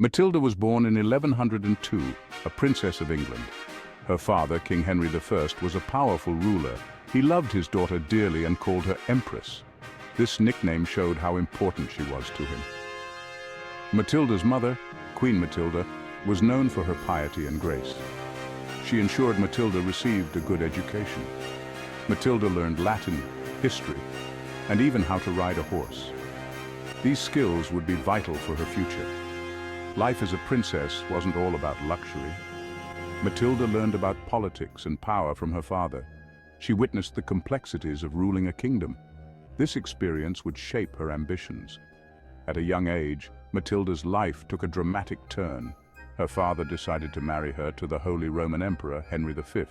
Matilda was born in 1102, a princess of England. Her father, King Henry I, was a powerful ruler. He loved his daughter dearly and called her Empress. This nickname showed how important she was to him. Matilda's mother, Queen Matilda, was known for her piety and grace. She ensured Matilda received a good education. Matilda learned Latin, history, and even how to ride a horse. These skills would be vital for her future. Life as a princess wasn't all about luxury. Matilda learned about politics and power from her father. She witnessed the complexities of ruling a kingdom. This experience would shape her ambitions. At a young age, Matilda's life took a dramatic turn. Her father decided to marry her to the Holy Roman Emperor, Henry V.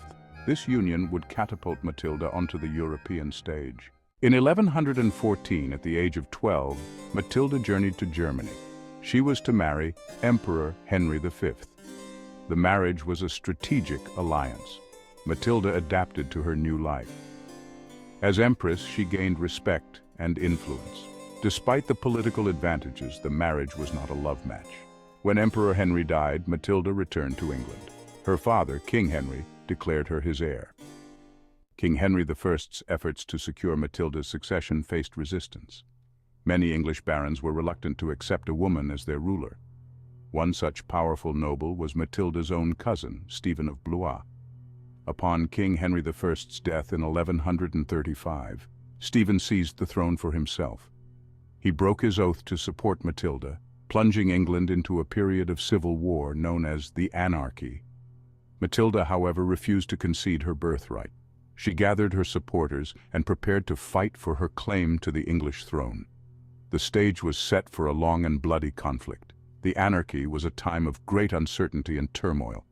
This union would catapult Matilda onto the European stage. In 1114, at the age of 12, Matilda journeyed to Germany. She was to marry Emperor Henry V. The marriage was a strategic alliance. Matilda adapted to her new life. As Empress, she gained respect and influence. Despite the political advantages, the marriage was not a love match. When Emperor Henry died, Matilda returned to England. Her father, King Henry, declared her his heir. King Henry I's efforts to secure Matilda's succession faced resistance. Many English barons were reluctant to accept a woman as their ruler. One such powerful noble was Matilda's own cousin, Stephen of Blois. Upon King Henry I's death in 1135, Stephen seized the throne for himself. He broke his oath to support Matilda, plunging England into a period of civil war known as the Anarchy. Matilda, however, refused to concede her birthright. She gathered her supporters and prepared to fight for her claim to the English throne. The stage was set for a long and bloody conflict. The Anarchy was a time of great uncertainty and turmoil.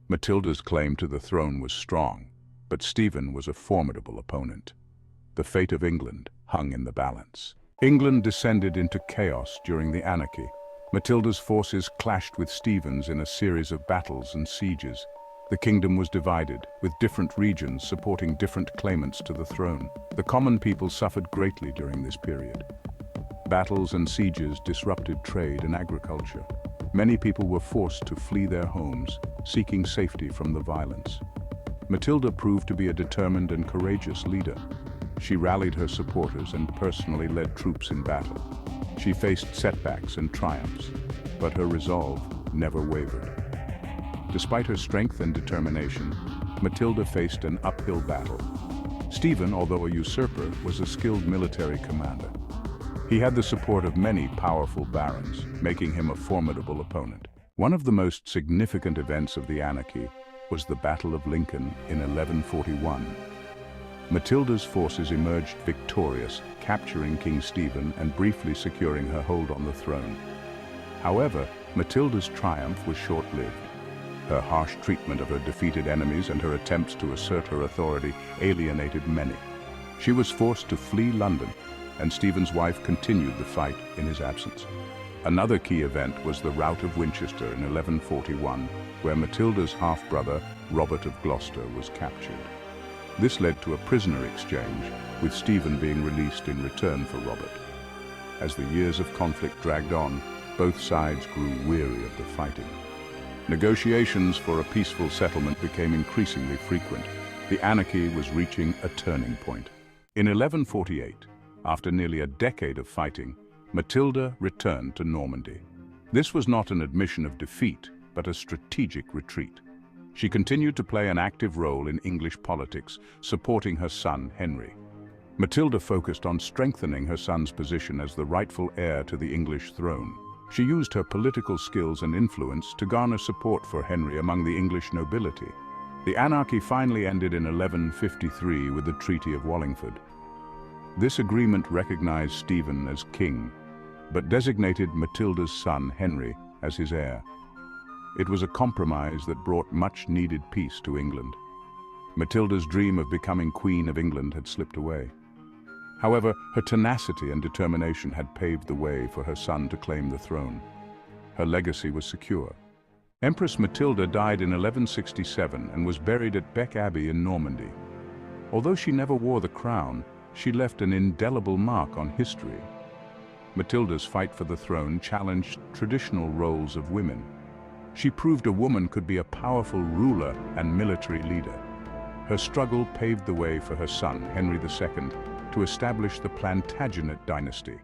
Matilda's claim to the throne was strong, but Stephen was a formidable opponent. The fate of England hung in the balance. England descended into chaos during the Anarchy. Matilda's forces clashed with Stephen's in a series of battles and sieges. The kingdom was divided, with different regions supporting different claimants to the throne. The common people suffered greatly during this period. Battles and sieges disrupted trade and agriculture. Many people were forced to flee their homes, seeking safety from the violence. Matilda proved to be a determined and courageous leader. She rallied her supporters and personally led troops in battle. She faced setbacks and triumphs, but her resolve never wavered. Despite her strength and determination, Matilda faced an uphill battle. Stephen, although a usurper, was a skilled military commander. He had the support of many powerful barons, making him a formidable opponent. One of the most significant events of the Anarchy was the Battle of Lincoln in 1141. Matilda's forces emerged victorious, capturing King Stephen and briefly securing her hold on the throne. However, Matilda's triumph was short-lived. Her harsh treatment of her defeated enemies and her attempts to assert her authority alienated many. She was forced to flee London, and Stephen's wife continued the fight in his absence. Another key event was the Rout of Winchester in 1141, where Matilda's half-brother, Robert of Gloucester, was captured. This led to a prisoner exchange, with Stephen being released in return for Robert. As the years of conflict dragged on, both sides grew weary of the fighting. Negotiations for a peaceful settlement became increasingly frequent. The Anarchy was reaching a turning point. In 1148, after nearly a decade of fighting, Matilda returned to Normandy. This was not an admission of defeat, but a strategic retreat. She continued to play an active role in English politics, supporting her son, Henry. Matilda focused on strengthening her son's position as the rightful heir to the English throne. She used her political skills and influence to garner support for Henry among the English nobility. The Anarchy finally ended in 1153 with the Treaty of Wallingford. This agreement recognized Stephen as king, but designated Matilda's son, Henry, as his heir. It was a compromise that brought much-needed peace to England. Matilda's dream of becoming Queen of England had slipped away. However, her tenacity and determination had paved the way for her son to claim the throne. Her legacy was secure. Empress Matilda died in 1167 and was buried at Bec Abbey in Normandy. Although she never wore the crown, she left an indelible mark on history. Matilda's fight for the throne challenged traditional roles of women. She proved a woman could be a powerful ruler and military leader. Her struggle paved the way for her son, Henry II, to establish the Plantagenet dynasty.